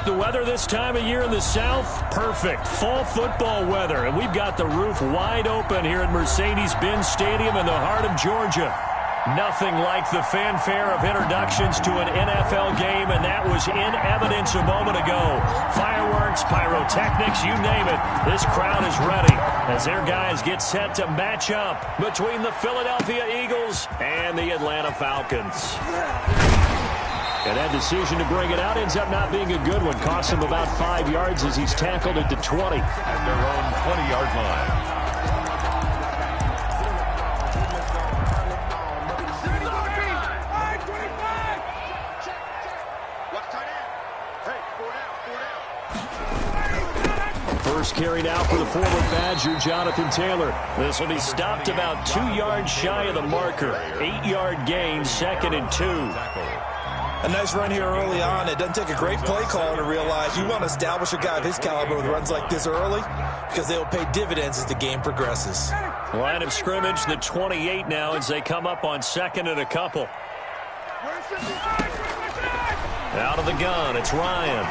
The weather this time of year in the South, perfect. Fall football weather, and we've got the roof wide open here at Mercedes-Benz Stadium in the heart of Georgia. Nothing like the fanfare of introductions to an NFL game, and that was in evidence a moment ago. Fireworks, pyrotechnics, you name it. This crowd is ready as their guys get set to match up between the Philadelphia Eagles and the Atlanta Falcons. And that decision to bring it out ends up not being a good one. Costs him about 5 yards as he's tackled at the 20. At their own 20-yard line. First carry now for the former Badger, Jonathan Taylor. This will be stopped about 2 yards shy of the marker. 8-yard gain, 2nd and 2. A nice run here early on. It doesn't take a great play caller to realize you want to establish a guy of his caliber with runs like this early because they will pay dividends as the game progresses. Line of scrimmage, the 28 now as they come up on 2nd and a couple. Out of the gun, it's Ryan.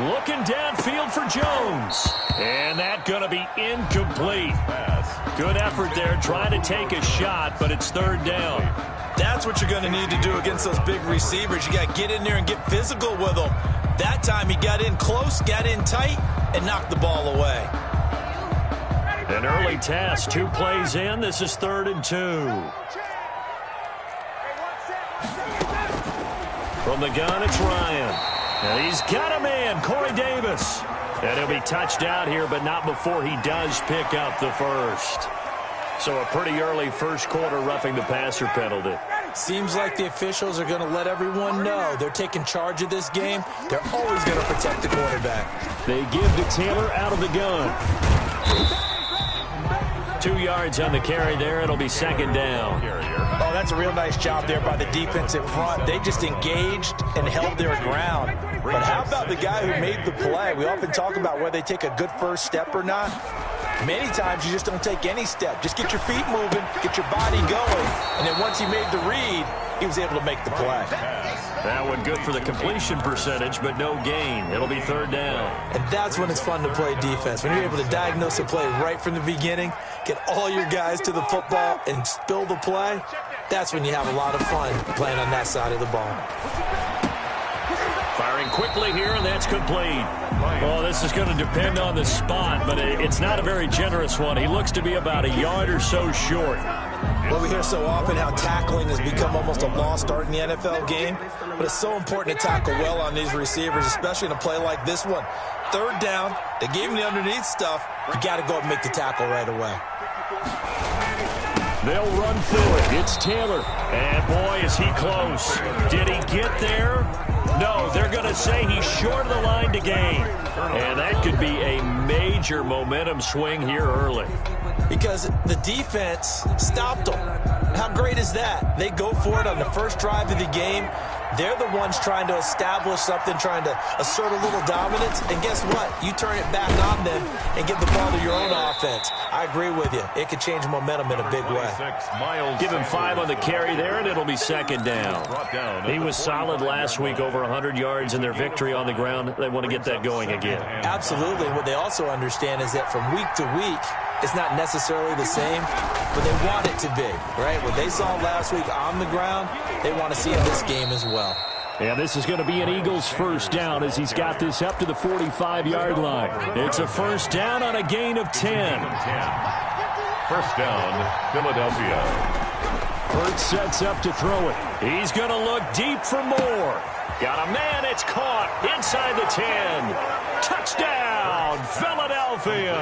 Looking downfield for Jones. And that going to be incomplete. Good effort there trying to take a shot, but it's 3rd down. That's what you're going to need to do against those big receivers. You got to get in there and get physical with them. That time he got in close, got in tight, and knocked the ball away. An early task, 2 plays in. This is 3rd and 2. From the gun, it's Ryan. And he's got a man, Corey Davis. And he'll be touched out here, but not before he does pick up the first. So a pretty early first quarter roughing the passer penalty. Seems like the officials are going to let everyone know they're taking charge of this game. They're always going to protect the quarterback. They give to Taylor out of the gun. 2 yards on the carry there. It'll be 2nd down. Oh, that's a real nice job there by the defensive front. They just engaged and held their ground. But how about the guy who made the play? We often talk about whether they take a good first step or not. Many times you just don't take any step. Just get your feet moving, get your body going, and then once he made the read, he was able to make the play. That one good for the completion percentage, but no gain. It'll be 3rd down. And that's when it's fun to play defense. When you're able to diagnose a play right from the beginning, get all your guys to the football and spill the play, that's when you have a lot of fun playing on that side of the ball. Firing quickly here, and that's complete. Well, this is going to depend on the spot, but it's not a very generous one. He looks to be about a yard or so short. Well, we hear so often how tackling has become almost a lost art in the NFL game, but it's so important to tackle well on these receivers, especially in a play like this one. 3rd down, they gave him the underneath stuff. You got to go and make the tackle right away. They'll run through it. It's Taylor. And, boy, is he close. Did he get there? No, they're going to say he's short of the line to gain. And that could be a major momentum swing here early. Because the defense stopped them. How great is that? They go for it on the first drive of the game. They're the ones trying to establish something, trying to assert a little dominance. And guess what? You turn it back on them and give the ball to your own offense. I agree with you. It could change momentum in a big way. Give him 5 on the carry there, and it'll be 2nd down. He was solid last week, over 100 yards in their victory on the ground. They want to get that going again. Absolutely. What they also understand is that from week to week, it's not necessarily the same, but they want it to be, right? What they saw last week on the ground, they want to see in this game as well. And this is going to be an Eagles first down as he's got this up to the 45-yard line. It's a first down on a gain of 10. First down, Philadelphia. Hurts sets up to throw it. He's going to look deep for more. Got a man, it's caught inside the 10. Touchdown, Philadelphia.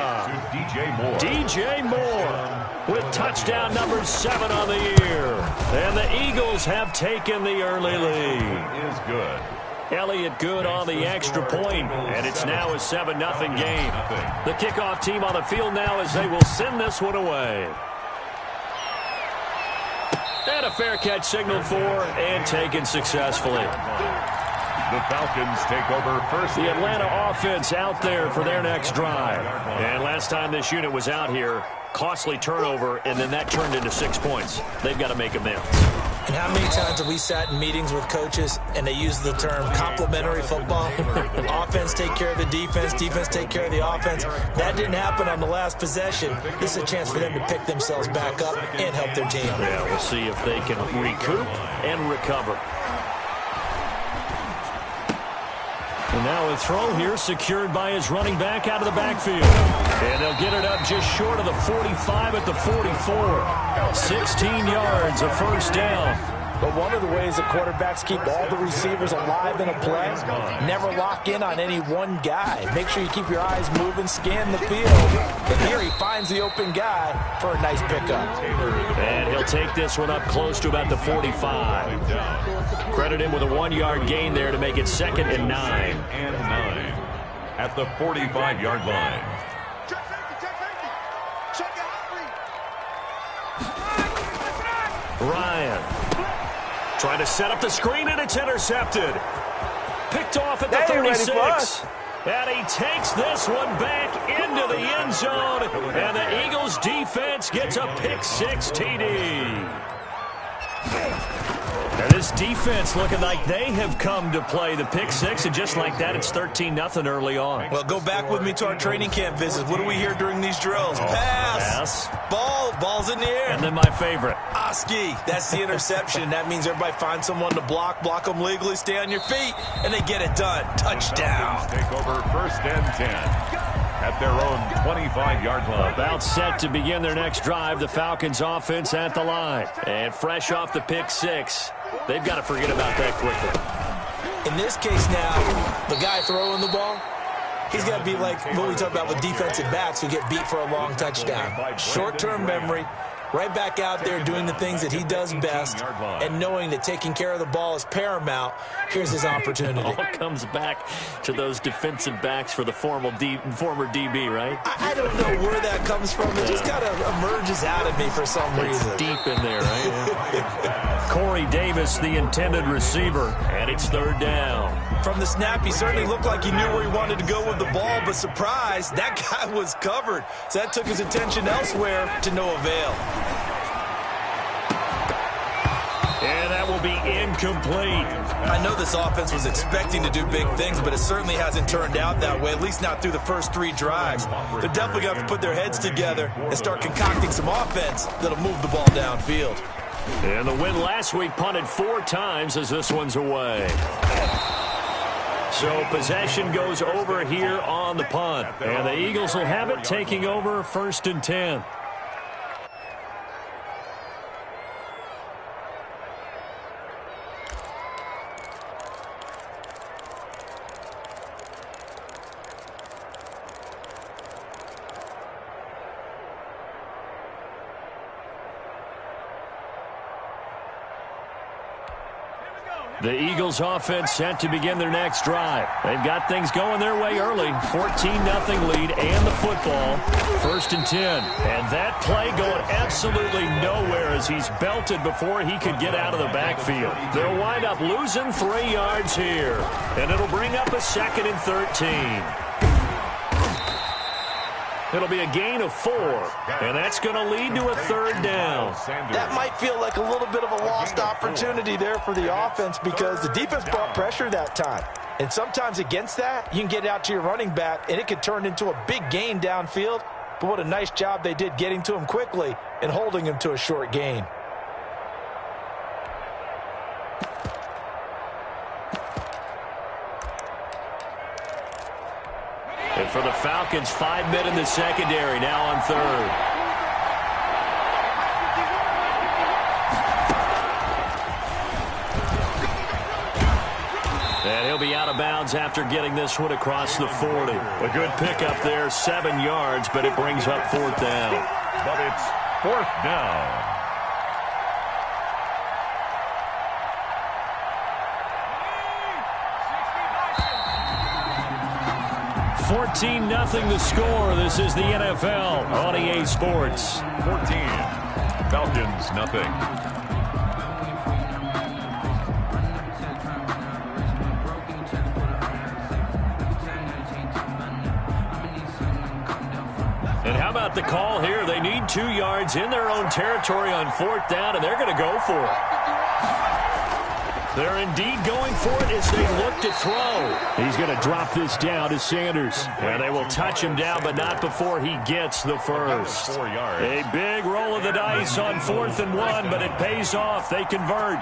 DJ Moore with touchdown number 7 on the year. And the Eagles have taken the early lead. Is good. Elliott good on the extra point, and it's now a 7-0 game. The kickoff team on the field now as they will send this one away. And a fair catch signaled for and taken successfully. The Falcons take over first. The Atlanta offense out there for their next drive. And last time this unit was out here, costly turnover, and then that turned into 6 points. They've got to make amends. And how many times have we sat in meetings with coaches and they use the term complementary football? Offense take care of the defense, defense take care of the offense. That didn't happen on the last possession. This is a chance for them to pick themselves back up and help their team. Yeah, we'll see if they can recoup and recover. And now a throw here secured by his running back out of the backfield. And they'll get it up just short of the 45 at the 44. 16 yards, a first down. But one of the ways that quarterbacks keep all the receivers alive in a play, never lock in on any one guy. Make sure you keep your eyes moving, scan the field. And here he finds the open guy for a nice pickup. And he'll take this one up close to about the 45. Credit him with a 1-yard gain there to make it 2nd and 9. At the 45-yard line. Ryan trying to set up the screen, and it's intercepted. Picked off at the 36. And he takes this one back into the end zone. And the Eagles defense gets a pick-6 TD. And this defense looking like they have come to play the pick-6, and just like that, it's 13-0 early on. Well, go back with me to our training camp visits. What do we hear during these drills? Pass. Ball's in the air. And then my favorite. Oski. That's the interception. That means everybody finds someone to block them legally, stay on your feet, and they get it done. Touchdown. Take over 1st and 10. At their own 25-yard line. About set to begin their next drive, the Falcons offense at the line. And fresh off the pick-6, they've got to forget about that quickly. In this case now, the guy throwing the ball, he's got to be like what we talk about with defensive backs who get beat for a long touchdown. Short-term memory, right back out there doing the things that he does best, and knowing that taking care of the ball is paramount. Here's his opportunity. All comes back to those defensive backs for the former DB, right? I don't know where that comes from. It just kind of emerges out of me for some reason. It's deep in there, right? Corey Davis, the intended receiver, and it's 3rd down. From the snap, he certainly looked like he knew where he wanted to go with the ball, but surprise, that guy was covered. So that took his attention elsewhere to no avail. And that will be incomplete. I know this offense was expecting to do big things, but it certainly hasn't turned out that way, at least not through the first 3 drives. They're definitely going to have to put their heads together and start concocting some offense that'll move the ball downfield. And the win last week punted 4 times as this one's away. So possession goes over here on the punt. And the Eagles will have it, taking over 1st and 10. The Eagles offense set to begin their next drive. They've got things going their way early. 14-0 lead and the football. 1st and 10. And that play going absolutely nowhere as he's belted before he could get out of the backfield. They'll wind up losing 3 yards here. And it'll bring up a 2nd and 13. It'll be a gain of 4, and that's going to lead to a 3rd down. That might feel like a little bit of a lost opportunity there for the offense because the defense brought pressure that time. And sometimes against that, you can get out to your running back, and it could turn into a big gain downfield. But what a nice job they did getting to him quickly and holding him to a short gain. And for the Falcons, 5 men in the secondary, now on 3rd. And he'll be out of bounds after getting this one across the 40. A good pickup there, 7 yards, but it brings up 4th down. But it's 4th down. 14-0 the score. This is the NFL on EA Sports. 14. Falcons, nothing. And how about the call here? They need 2 yards in their own territory on 4th down, and they're going to go for it. They're indeed going for it as they look to throw. He's going to drop this down to Sanders. And they will touch him down, but not before he gets the first. A big roll of the dice on 4th and 1, but it pays off. They convert.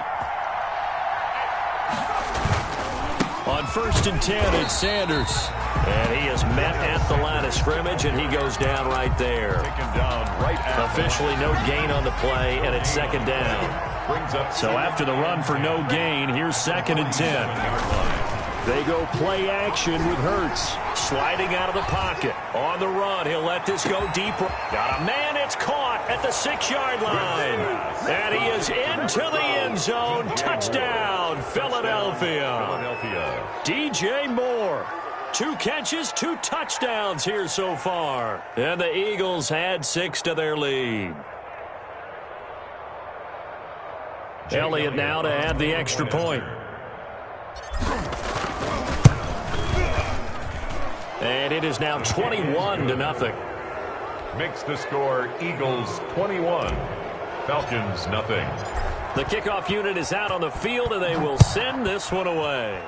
On 1st and 10, it's Sanders. And he is met at the line of scrimmage, and he goes down right there. Officially no gain on the play, and it's 2nd down. So after the run for no gain, here's 2nd and 10. They go play action with Hurts. Sliding out of the pocket. On the run, he'll let this go deep. Got a man, it's caught at the 6-yard line. And he is into the end zone. Touchdown, Philadelphia. DJ Moore. 2 catches, 2 touchdowns here so far. And the Eagles add 6 to their lead. Elliott now to add the extra point. And it is now 21-0. Makes the score Eagles 21, Falcons nothing. The kickoff unit is out on the field, and they will send this one away.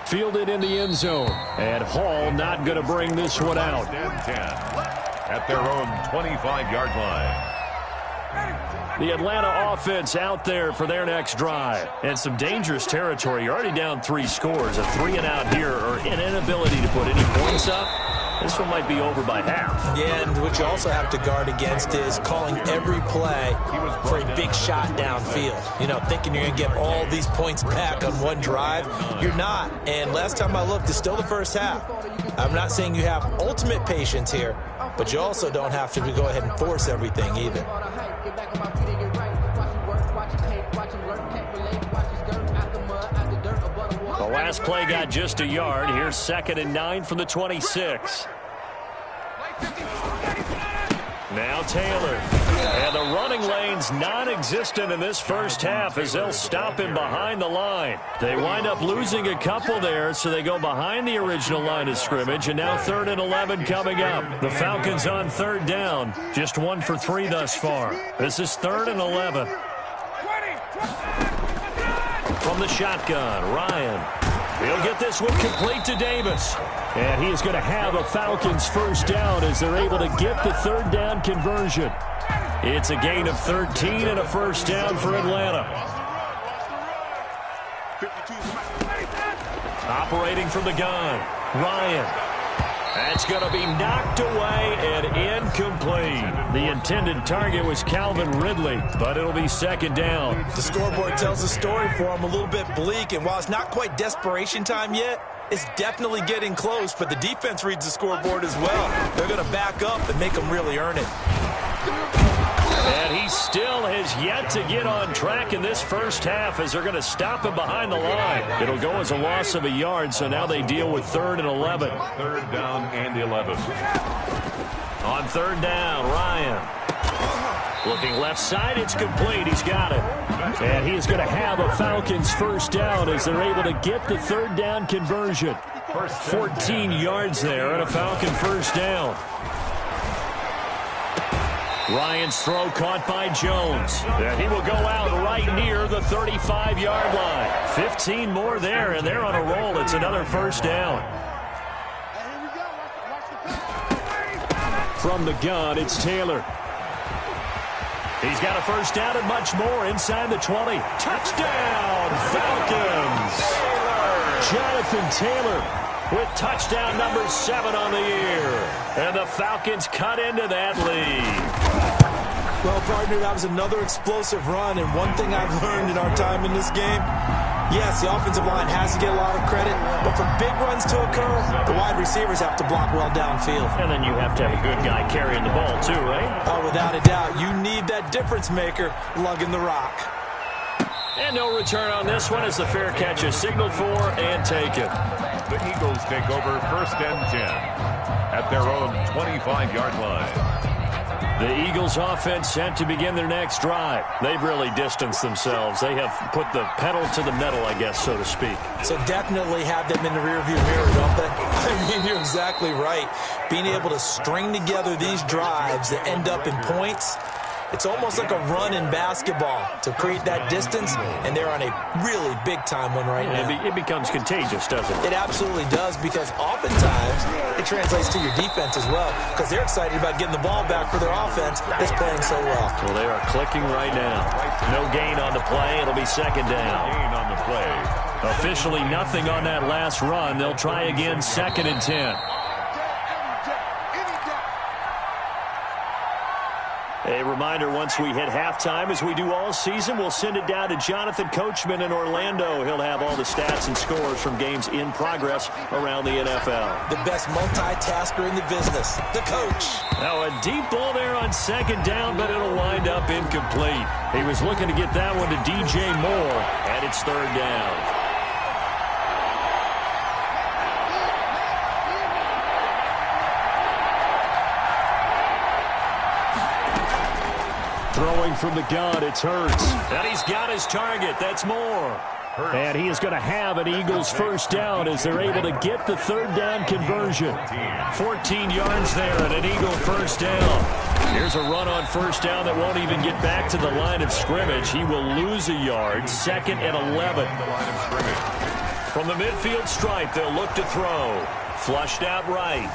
Fielded in the end zone. And Hall not going to bring this one out. 10 at their own 25-yard line. The Atlanta offense out there for their next drive. And some dangerous territory. You're already down 3 scores. A 3-and-out here, or an inability to put any points up. This one might be over by half. Yeah, and what you also have to guard against is calling every play for a big shot downfield. You know, thinking you're going to get all these points back on one drive. You're not. And last time I looked, it's still the first half. I'm not saying you have ultimate patience here, but you also don't have to go ahead and force everything either. The last play got just a yard. Here's 2nd and 9 from the 26. Now Taylor. And the running lane's non-existent in this first half as they'll stop him behind the line. They wind up losing a couple there, so they go behind the original line of scrimmage, and now 3rd and 11 coming up. The Falcons on 3rd down. Just 1 for 3 thus far. This is 3rd and 11. From the shotgun, Ryan. He'll get this one complete to Davis. And he is going to have a Falcons first down as they're able to get the 3rd down conversion. It's a gain of 13 and a first down for Atlanta. Operating from the gun, Ryan. That's going to be knocked away and incomplete. The intended target was Calvin Ridley, but it'll be 2nd down. The scoreboard tells the story for him, a little bit bleak, and while it's not quite desperation time yet, it's definitely getting close, but the defense reads the scoreboard as well. They're going to back up and make them really earn it. And he still has yet to get on track in this first half as they're going to stop him behind the line. It'll go as a loss of a yard, so now they deal with 3rd and 11. 3rd down and 11. On 3rd down, Ryan. Looking left side, it's complete. He's got it. And he is going to have a Falcons first down as they're able to get the 3rd down conversion. 14 yards there and a Falcon first down. Ryan's throw caught by Jones. And he will go out right near the 35-yard line. 15 more there, and they're on a roll. It's another first down. From the gun, it's Taylor. He's got a first down and much more inside the 20. Touchdown, Falcons! Jonathan Taylor with touchdown number 7 on the year. And the Falcons cut into that lead. Well, partner, that was another explosive run, and one thing I've learned in our time in this game, yes, the offensive line has to get a lot of credit, but for big runs to occur, the wide receivers have to block well downfield. And then you have to have a good guy carrying the ball too, right? Oh, without a doubt. You need that difference maker lugging the rock. And no return on this one as the fair catch is signaled for and taken. The Eagles take over 1st and 10 at their own 25-yard line. The Eagles offense set to begin their next drive. They've really distanced themselves. They have put the pedal to the metal, I guess, so to speak. So definitely have them in the rearview mirror, don't they? I mean, you're exactly right. Being able to string together these drives that end up in points, It's almost like a run in basketball to create that distance, and they're on a really big-time one right now. It becomes contagious, doesn't it? It absolutely does, because oftentimes it translates to your defense as well, because they're excited about getting the ball back for their offense that's playing so well. Well, they are clicking right now. No gain on the play. It'll be second down. Gain on the play. Officially nothing on that last run. They'll try again, 2nd and 10. A reminder, once we hit halftime, as we do all season, we'll send it down to Jonathan Coachman in Orlando. He'll have all the stats and scores from games in progress around the NFL. The best multitasker in the business, the coach. Now a deep ball there on 2nd down, but it'll wind up incomplete. He was looking to get that one to DJ Moore, and it's 3rd down. Throwing from the gun, it's Hurts. And he's got his target. That's Moore. And he is going to have an Eagles first down as they're able to get the 3rd down conversion. 14 yards there and an Eagle first down. Here's a run on first down that won't even get back to the line of scrimmage. He will lose a yard. 2nd and 11. From the midfield stripe, they'll look to throw. Flushed out right.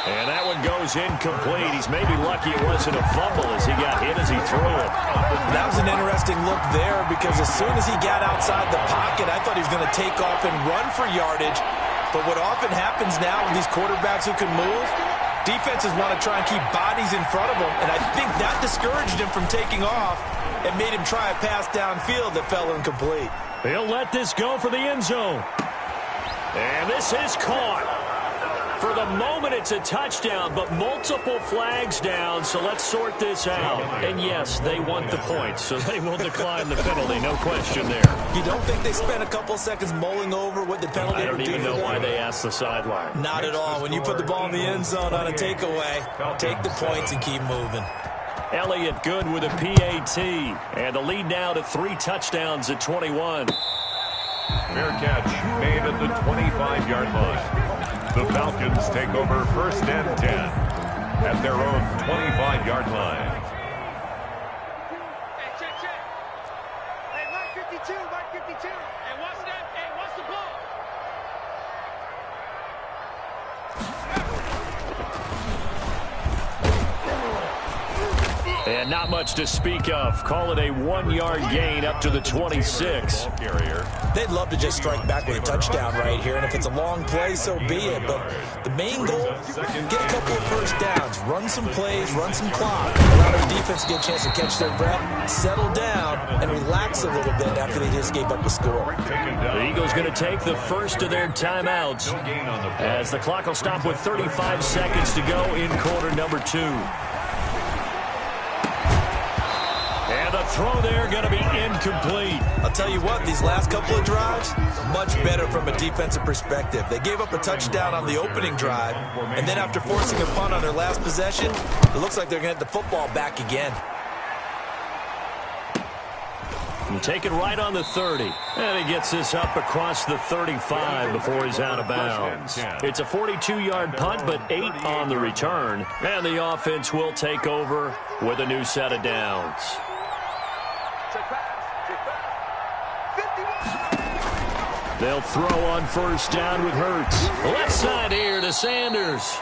And that one goes incomplete. He's maybe lucky it wasn't a fumble as he got hit as he threw it. That was an interesting look there, because as soon as he got outside the pocket, I thought he was going to take off and run for yardage. But what often happens now with these quarterbacks who can move, defenses want to try and keep bodies in front of them. And I think that discouraged him from taking off and made him try a pass downfield that fell incomplete. He'll let this go for the end zone. And this is caught. For the moment, it's a touchdown, but multiple flags down, so let's sort this out. And yes, they want the points, so they will decline the penalty, no question there. You don't think they spent a couple seconds mulling over what the penalty I don't would do even for know them? why they asked the sideline. Not at all. When you put the ball in the end zone on a takeaway, take the points and keep moving. Elliott good with a PAT, and the lead now to 3 touchdowns at 21. Fair catch made at the 25-yard line. The Falcons take over 1st and 10 at their own 25-yard line. Hey, check. Hey, Mark 52. Hey, what's that? Hey, what's the ball? And not much to speak of. Call it a 1-yard gain up to the 26. They'd love to just strike back with a touchdown right here, and if it's a long play, so be it. But the main goal, get a couple of first downs, run some plays, run some clock, allow their defense to get a chance to catch their breath, settle down, and relax a little bit after they just gave up the score. The Eagles going to take the first of their timeouts as the clock will stop with 35 seconds to go in quarter number 2. And the throw there going to be incomplete. I'll tell you what, these last couple of drives, much better from a defensive perspective. They gave up a touchdown on the opening drive, and then after forcing a punt on their last possession, it looks like they're going to get the football back again. And take it right on the 30. And he gets this up across the 35 before he's out of bounds. It's a 42-yard punt, but 8 on the return. And the offense will take over with a new set of downs. They'll throw on first down with Hurts. Left side here to Sanders.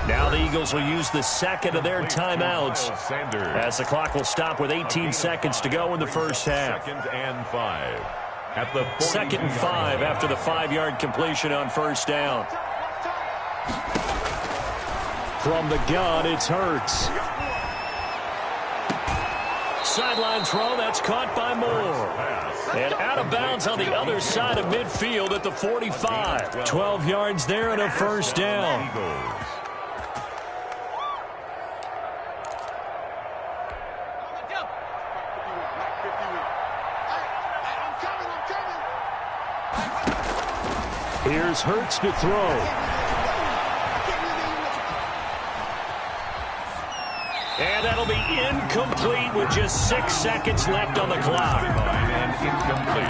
Now the Eagles will use the second of their timeouts as the clock will stop with 18 seconds to go in the first half. 2nd and 5. At the 2nd and 5 after the 5-yard completion on first down. From the gun, it's Hurts. Sideline throw, that's caught by Moore. And out of bounds on the other side of midfield at the 45. 12 yards there and a first down. Here's Hurts to throw. And that'll be incomplete with just 6 seconds left on the clock. And incomplete.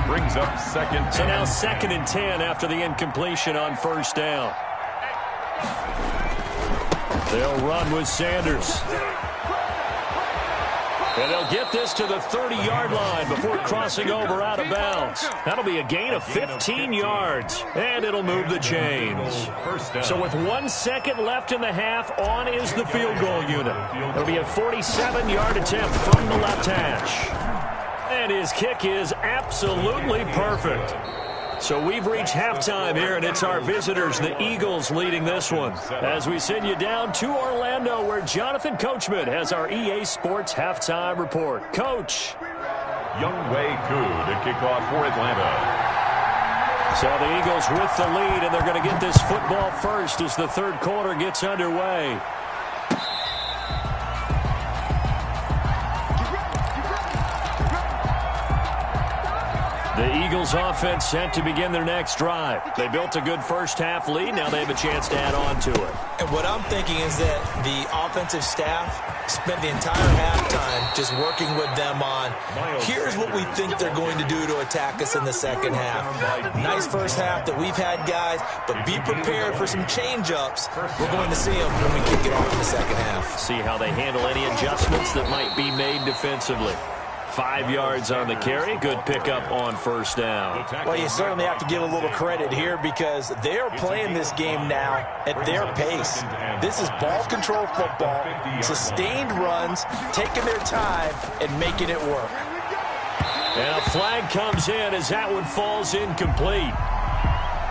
Brings up 2nd. So now 2nd and 10 after the incompletion on first down. They'll run with Sanders. And they'll get this to the 30-yard line before crossing over out of bounds. That'll be a gain of 15 yards, and it'll move the chains. So with 1 second left in the half, on is the field goal unit. It'll be a 47-yard attempt from the left hash. And his kick is absolutely perfect. So we've reached halftime here, and it's our visitors, the Eagles, leading this one. As we send you down to Orlando, where Jonathan Coachman has our EA Sports halftime report. Coach. Younghoe Koo to kick off for Atlanta. So the Eagles with the lead, and they're going to get this football first as the third quarter gets underway. The Eagles offense set to begin their next drive. They built a good first half lead. Now they have a chance to add on to it. And what I'm thinking is that the offensive staff spent the entire halftime just working with them on, here's what we think they're going to do to attack us in the second half. Nice first half that we've had, guys, but be prepared for some change-ups. We're going to see them when we kick it off in the second half. See how they handle any adjustments that might be made defensively. 5 yards on the carry. Good pickup on first down. Well, you certainly have to give a little credit here because they're playing this game now at their pace. This is ball control football, sustained runs, taking their time, and making it work. And a flag comes in as that one falls incomplete.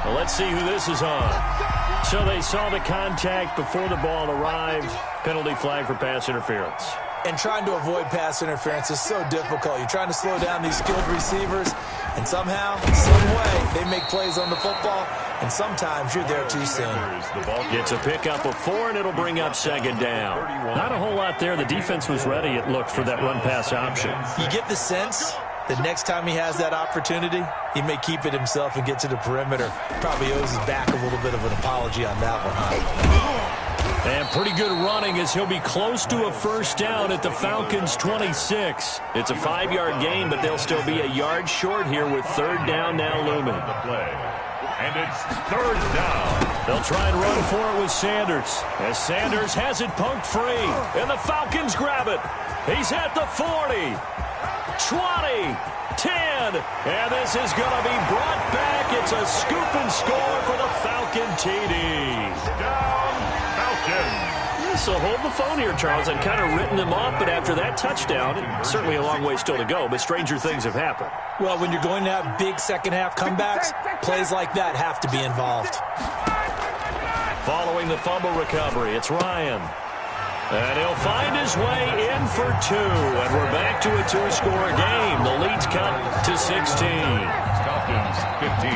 Well, let's see who this is on. So they saw the contact before the ball arrived. Penalty flag for pass interference. And trying to avoid pass interference is so difficult. You're trying to slow down these skilled receivers, and somehow, some way, they make plays on the football, and sometimes you're there too soon. It's a pickup of 4, and it'll bring up second down. Not a whole lot there. The defense was ready, it looked, for that run-pass option. You get the sense that next time he has that opportunity, he may keep it himself and get to the perimeter. Probably owes his back a little bit of an apology on that one, huh? And pretty good running as he'll be close to a first down at the Falcons' 26. It's a 5-yard gain, but they'll still be a yard short here with third down now looming. And it's third down. They'll try and run for it with Sanders. As Sanders has it poked free. And the Falcons grab it. He's at the 40. 20. 10. And this is going to be brought back. It's a scoop and score for the Falcon TD. Down. So hold the phone here, Charles. I've kind of written them off, but after that touchdown, it's certainly a long way still to go, but stranger things have happened. Well, when you're going to have big second-half comebacks, plays like that have to be involved. Following the fumble recovery, it's Ryan. And he'll find his way in for 2, and we're back to a 2-score game. The lead's cut to 16. Falcons 15.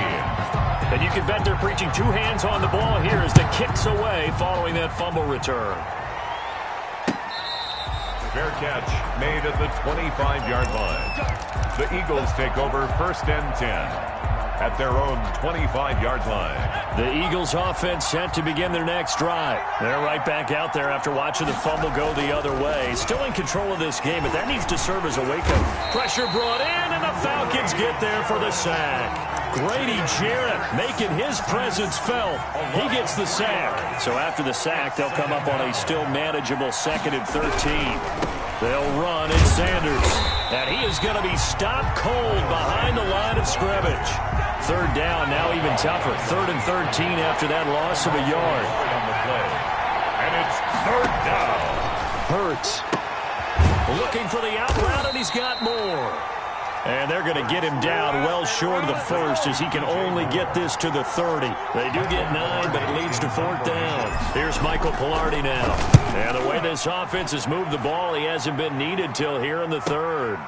And you can bet they're preaching 2 hands on the ball here as the kick's away following that fumble return. Fair catch made at the 25-yard line. The Eagles take over first and 10 at their own 25-yard line. The Eagles offense set to begin their next drive. They're right back out there after watching the fumble go the other way. Still in control of this game, but that needs to serve as a wake-up. Pressure brought in, and the Falcons get there for the sack. Grady Jarrett making his presence felt. He gets the sack. So after the sack, they'll come up on a still manageable 2nd and 13. They'll run, and Sanders. And he is going to be stopped cold behind the line of scrimmage. Third down, now even tougher. 3rd and 13 after that loss of a yard. And it's third down. Hurts. Looking for the out route, and he's got more. And they're going to get him down well short of the first as he can only get this to the 30. They do get 9, but it leads to 4th down. Here's Michael Pilardi now. And the way this offense has moved the ball, he hasn't been needed till here in the 3rd.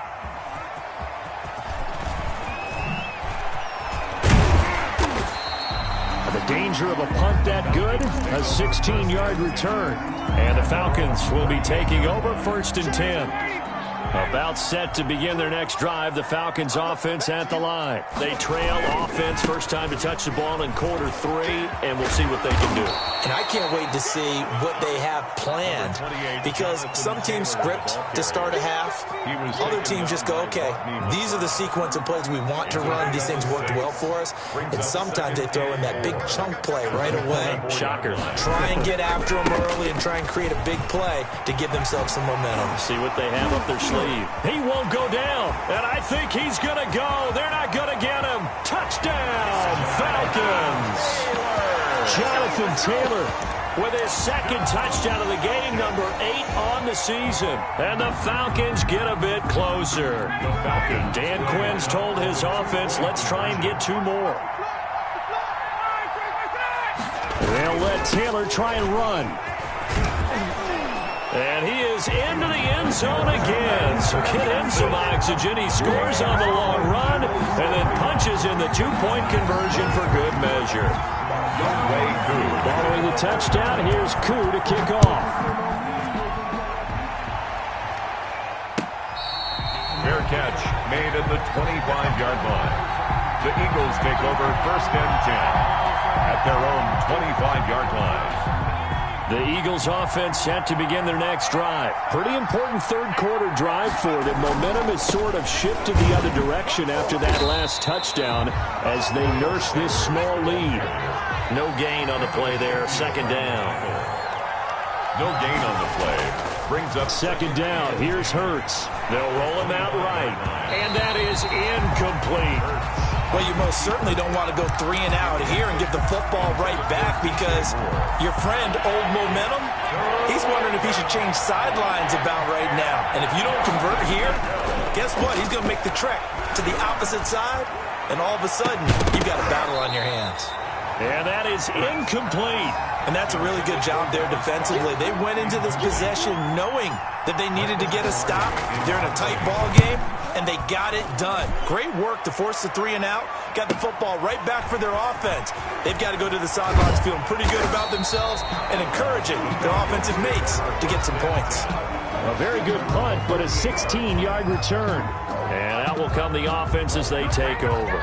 The danger of a punt that good, a 16-yard return. And the Falcons will be taking over 1st and 10. About set to begin their next drive, the Falcons offense at the line. They trail offense, first time to touch the ball in quarter 3, and we'll see what they can do. And I can't wait to see what they have planned, because some teams script to start a half. Other teams just go, okay, these are the sequence of plays we want to run. These things worked well for us. And sometimes they throw in that big chunk play right away. Shocker. Try and get after them early and try and create a big play to give themselves some momentum. See what they have up their sleeve. He won't go down, and I think he's going to go. They're not going to get him. Touchdown, Falcons. Jonathan Taylor with his second touchdown of the game, number 8 on the season. And the Falcons get a bit closer. Dan Quinn's told his offense, let's try and get 2 more. They'll let Taylor try and run. And he is into the end zone again. So get him some oxygen. He scores on the long run and then punches in the 2-point conversion for good measure. Following the touchdown, here's Koo to kick off. Fair catch made at the 25-yard line. The Eagles take over first and 10 at their own 25-yard line. The Eagles offense set to begin their next drive. Pretty important third-quarter drive for them. Momentum has sort of shifted the other direction after that last touchdown as they nurse this small lead. No gain on the play there. Second down. No gain on the play. Brings up second down. Here's Hurts. They'll roll him out right. And that is incomplete. Well, you most certainly don't want to go 3 and out here and give the football right back, because your friend, Old Momentum, he's wondering if he should change sidelines about right now. And if you don't convert here, guess what? He's going to make the trek to the opposite side, and all of a sudden, you've got a battle on your hands. And that is incomplete. And that's a really good job there defensively. They went into this possession knowing that they needed to get a stop. They're in a tight ball game, and they got it done. Great work to force the 3 and out. Got the football right back for their offense. They've got to go to the sidelines feeling pretty good about themselves and encouraging their offensive mates to get some points. A very good punt, but a 16-yard return. And out will come the offense as they take over.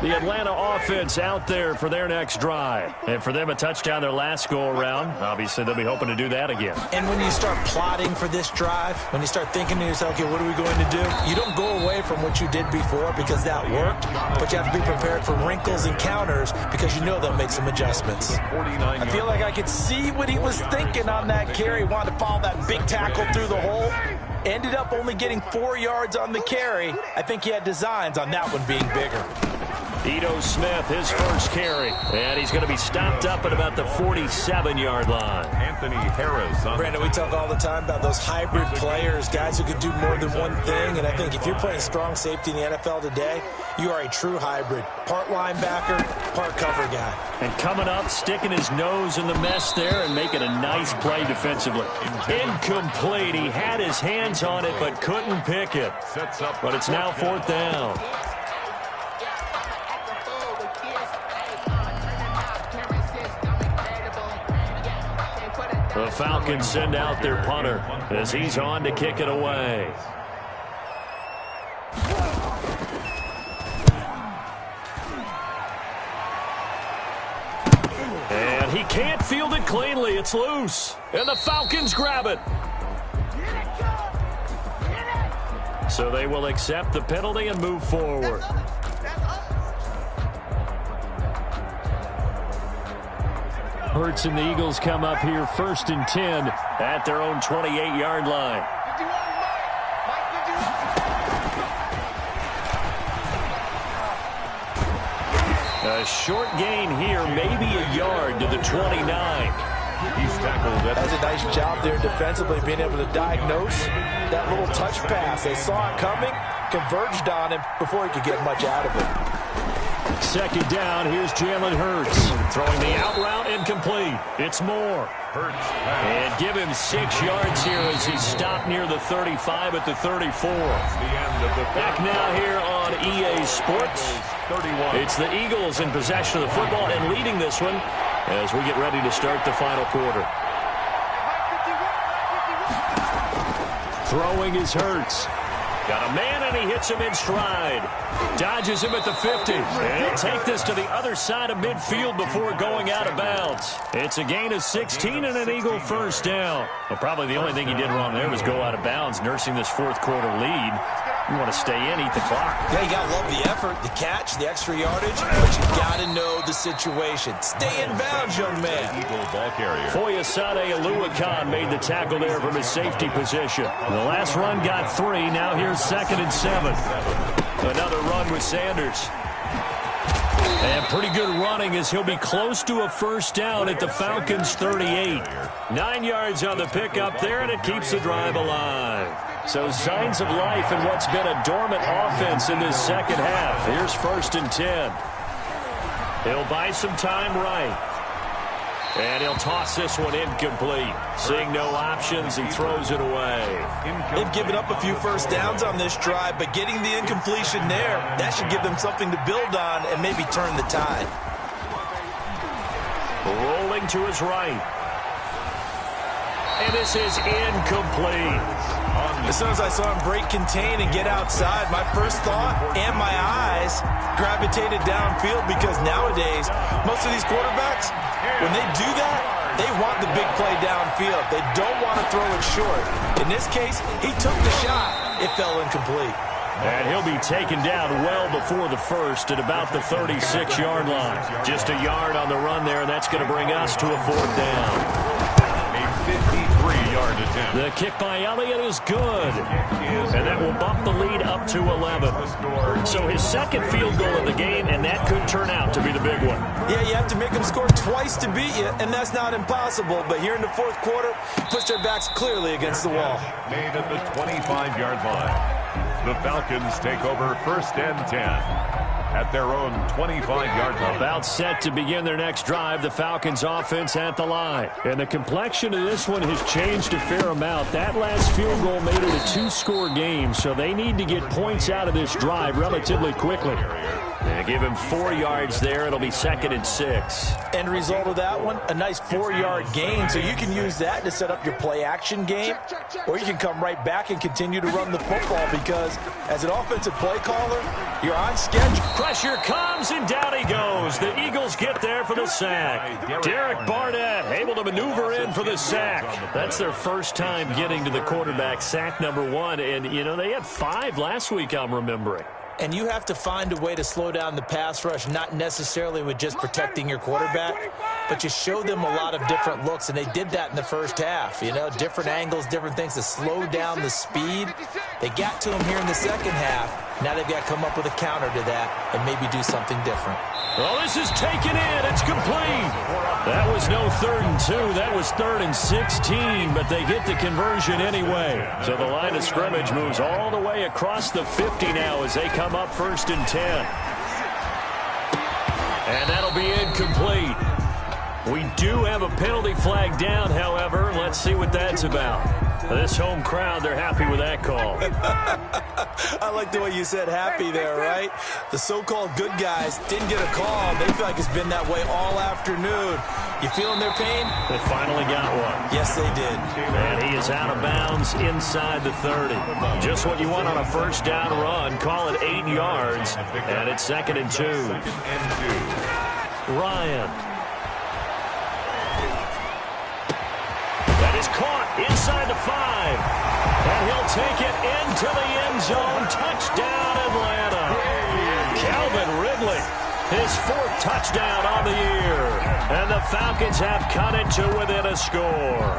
The Atlanta offense out there for their next drive. And for them, a touchdown their last go-around. Obviously, they'll be hoping to do that again. And when you start plotting for this drive, when you start thinking to yourself, okay, what are we going to do? You don't go away from what you did before because that worked, but you have to be prepared for wrinkles and counters because you know they'll make some adjustments. I feel like I could see what he was thinking on that carry. Wanted to follow that big tackle through the hole. Ended up only getting 4 yards on the carry. I think he had designs on that one being bigger. Ito Smith, his first carry. And he's going to be stopped up at about the 47-yard line. Anthony Harris. Brandon, we talk all the time about those hybrid players, guys who could do more than one thing. And I think if you're playing strong safety in the NFL today, you are a true hybrid. Part linebacker, part cover guy. And coming up, sticking his nose in the mess there and making a nice play defensively. Incomplete. He had his hands on it but couldn't pick it. But it's now 4th down. The Falcons send out their punter as he's on to kick it away. And he can't field it cleanly. It's loose. And the Falcons grab it. So they will accept the penalty and move forward. Hurts and the Eagles come up here 1st and 10 at their own 28-yard line. A short gain here, maybe a yard to the 29. He's tackled. That's a nice job there defensively, being able to diagnose that little touch pass. They saw it coming, converged on him before he could get much out of it. Second down, here's Jalen Hurts. Throwing the out route, incomplete. It's Moore. And give him 6 yards here as he stopped near the 35 at the 34. Back now here on EA Sports. It's the Eagles in possession of the football and leading this one as we get ready to start the final quarter. Throwing is Hurts. Got a man, and he hits him in stride. Dodges him at the 50. And he'll take this to the other side of midfield before going out of bounds. It's a gain of 16 and an Eagle first down. Well, probably the only thing he did wrong there was go out of bounds, nursing this fourth quarter lead. You want to stay in, eat the clock. Yeah, you got to love the effort, the catch, the extra yardage, but you got to know the situation. Stay in bounds, young man. Eagle ball carrier. Foyesade Aluakan made the tackle there from his safety position. The last run got 3. Now here's 2nd and 7. Another run with Sanders. And pretty good running as he'll be close to a first down at the Falcons' 38. 9 yards on the pickup there, and it keeps the drive alive. So signs of life in what's been a dormant offense in this second half. Here's 1st and 10. He'll buy some time right. And he'll toss this one incomplete. Seeing no options, he throws it away. They've given up a few first downs on this drive, but getting the incompletion there, that should give them something to build on and maybe turn the tide. Rolling to his right. And this is incomplete. As soon as I saw him break contain and get outside, my first thought and my eyes gravitated downfield, because nowadays, most of these quarterbacks, when they do that, they want the big play downfield. They don't want to throw it short. In this case, he took the shot. It fell incomplete. And he'll be taken down well before the first at about the 36-yard line. Just a yard on the run there, and that's going to bring us to a 4th down. 53-yard attempt. The kick by Elliott is good. And that will bump the lead up to 11. So his 2nd field goal of the game, and that could turn out to be the big one. Yeah, you have to make them score twice to beat you, and that's not impossible. But here in the 4th quarter, push their backs clearly against the wall. Made at the 25-yard line. The Falcons take over 1st and 10. At their own 25-yard line. About set to begin their next drive, the Falcons offense at the line. And the complexion of this one has changed a fair amount. That last field goal made it a 2-score game, so they need to get points out of this drive relatively quickly. And give him 4 yards there. It'll be 2nd and 6. End result of that one, a nice 4-yard gain, so you can use that to set up your play-action game, or you can come right back and continue to run the football, because as an offensive play caller, you're on schedule. Pressure comes, and down he goes. The Eagles get there for the sack. Derek Barnett able to maneuver in for the sack. That's their first time getting to the quarterback, sack number 1. And, you know, they had 5 last week, I'm remembering. And you have to find a way to slow down the pass rush, not necessarily with just protecting your quarterback, but you show them a lot of different looks, and they did that in the first half. You know, different angles, different things to slow down the speed. They got to him here in the second half. Now they've got to come up with a counter to that and maybe do something different. Well, this is taken in. It's complete. That was no 3rd and 2. That was 3rd and 16, but they get the conversion anyway. So the line of scrimmage moves all the way across the 50 now as they come up 1st and 10. And that'll be incomplete. We do have a penalty flag down, however. Let's see what that's about. This home crowd, they're happy with that call. I like the way you said happy there, right? The so-called good guys didn't get a call. They feel like it's been that way all afternoon. You feeling their pain? They finally got one. Yes, they did. And he is out of bounds inside the 30. Just what you want on a first down run. Call it 8 yards. And it's 2nd and 2. Ryan. That is caught inside the 5. And he'll take it into the end zone. Touchdown, Atlanta. Calvin Ridley, his 4th touchdown on the year. And the Falcons have cut it to within a score.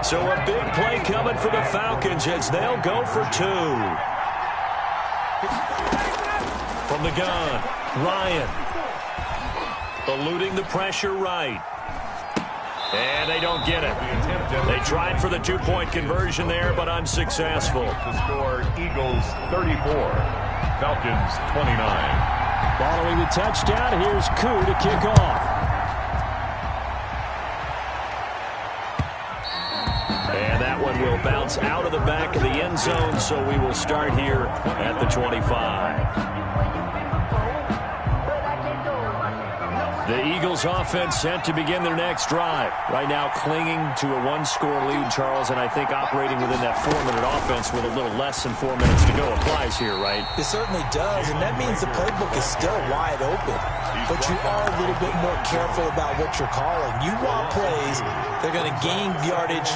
So a big play coming for the Falcons as they'll go for 2. From the gun, Ryan. Eluding the pressure right. And they don't get it. They tried for the 2-point conversion there, but unsuccessful. To score, Eagles 34, Falcons 29. Following the touchdown, here's Koo to kick off. And that one will bounce out of the back of the end zone, so we will start here at the 25. The Eagles offense set to begin their next drive. Right now clinging to a one-score lead, Charles, and I think operating within that 4-minute offense with a little less than 4 minutes to go applies here, right? It certainly does, and that means the playbook is still wide open. But you are a little bit more careful about what you're calling. You want plays they're going to gain yardage,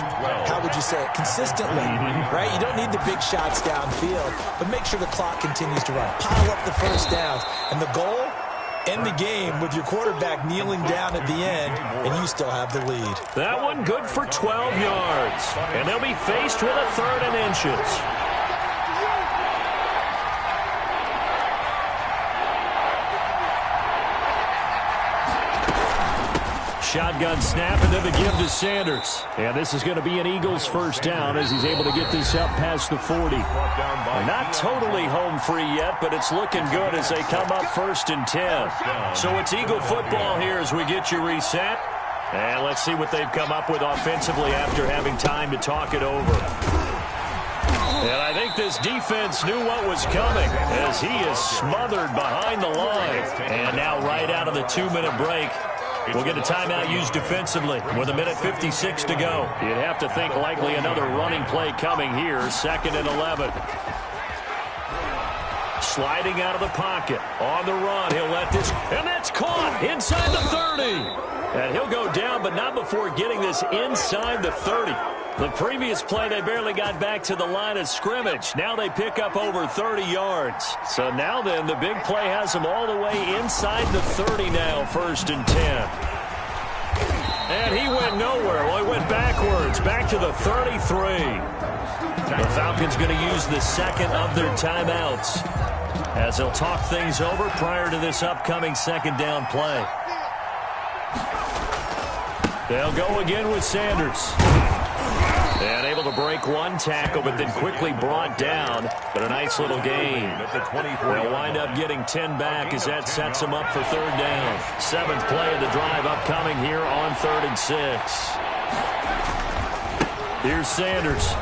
how would you say it, consistently, right? You don't need the big shots downfield, but make sure the clock continues to run. Pile up the first downs, and the goal? End the game with your quarterback kneeling down at the end, and you still have the lead. That one good for 12 yards, and they'll be faced with a 3rd and inches. Shotgun snap, and then the give to Sanders. And this is going to be an Eagles first down as he's able to get this up past the 40. Not totally home free yet, but it's looking good as they come up 1st and 10. So it's Eagle football here as we get you reset. And let's see what they've come up with offensively after having time to talk it over. And I think this defense knew what was coming as he is smothered behind the line. And now right out of the 2-minute break, we'll get a timeout used defensively with 1:56 to go. You'd have to think likely another running play coming here, 2nd and 11. Sliding out of the pocket. On the run, he'll let this, and that's caught inside the 30. And he'll go down, but not before getting this inside the 30. The previous play, they barely got back to the line of scrimmage. Now they pick up over 30 yards. So now then, the big play has them all the way inside the 30 now, 1st and 10. And he went nowhere. Well, he went backwards, back to the 33. The Falcons going to use the 2nd of their timeouts as they'll talk things over prior to this upcoming 2nd down play. They'll go again with Sanders. And able to break one tackle, but then quickly brought down. But a nice little gain. They'll wind up getting 10 back as that sets them up for 3rd down. 7th play of the drive upcoming here on 3rd and 6. Here's Sanders.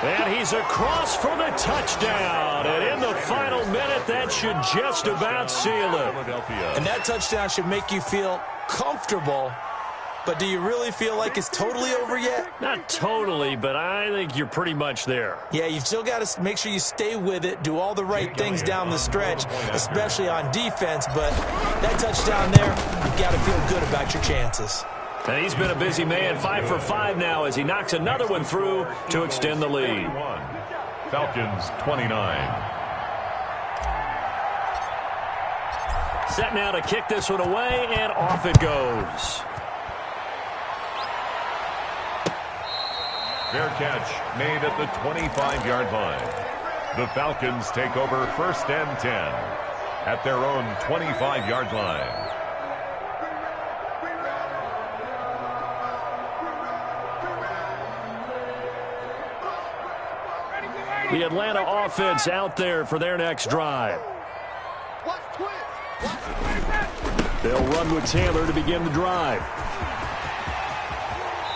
And he's across for the touchdown. And in the final minute, that should just about seal it. And that touchdown should make you feel comfortable. But do you really feel like it's totally over yet? Not totally, but I think you're pretty much there. Yeah, you've still got to make sure you stay with it, do all the right things down the stretch, especially on defense. But that touchdown there, you've got to feel good about your chances. And he's been a busy man, 5 for 5 now as he knocks another one through to extend the lead. Falcons 29. Set now to kick this one away, and off it goes. Fair catch made at the 25-yard line. The Falcons take over 1st and 10 at their own 25-yard line. The Atlanta offense out there for their next drive. They'll run with Taylor to begin the drive.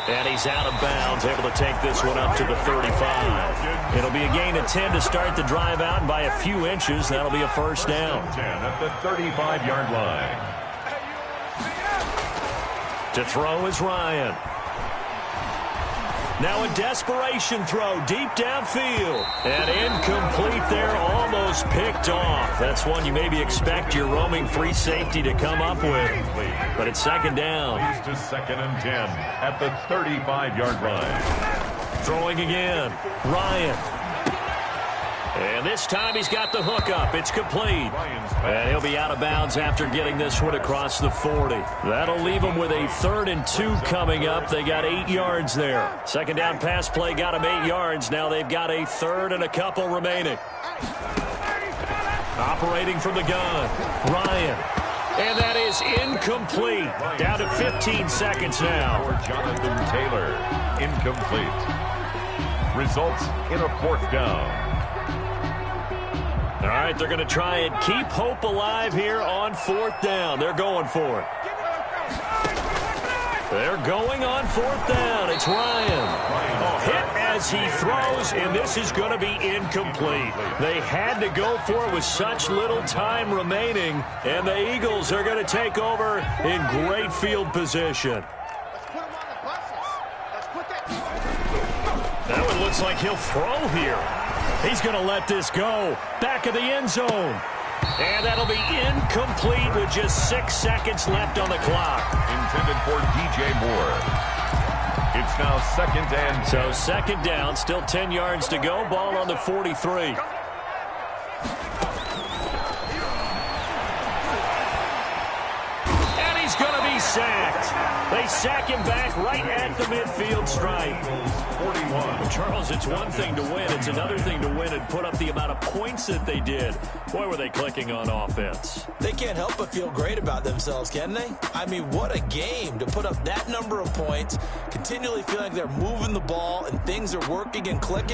And he's out of bounds, able to take this one up to the 35. It'll be a gain of 10 to start the drive out, and by a few inches, that'll be a 1st down. 10 at the 35-yard line. To throw is Ryan. Now a desperation throw deep downfield. And incomplete there, almost picked off. That's one you maybe expect your roaming free safety to come up with. But it's 2nd down. Leads to 2nd and 10 at the 35-yard line. Throwing again. Ryan. And this time he's got the hook up. It's complete. And he'll be out of bounds after getting this one across the 40. That'll leave him with a 3rd and 2 coming up. They got 8 yards there. 2nd down pass play got him 8 yards. Now they've got a 3rd and a couple remaining. Operating from the gun. Ryan. And that is incomplete. Down to 15 seconds now. For Jonathan Taylor. Incomplete. Results in a 4th down. All right, they're going to try and keep hope alive here on 4th down. They're going for it. They're going on 4th down. It's Ryan. Hit as he throws, and this is going to be incomplete. They had to go for it with such little time remaining, and the Eagles are going to take over in great field position. Let's put him on the buses. Let's put that. That one looks like he'll throw here. He's going to let this go. Back of the end zone. And that'll be incomplete with just 6 seconds left on the clock. Intended for DJ Moore. It's now 2nd and 10. So 2nd down, still 10 yards to go. Ball on the 43. And he's going to be sacked. They sack him back right at the midfield stripe. 41. Charles, it's one thing to win. It's another thing to win and put up the amount of points that they did. Boy, were they clicking on offense. They can't help but feel great about themselves, can they? I mean, what a game to put up that number of points, continually feeling like they're moving the ball and things are working and clicking.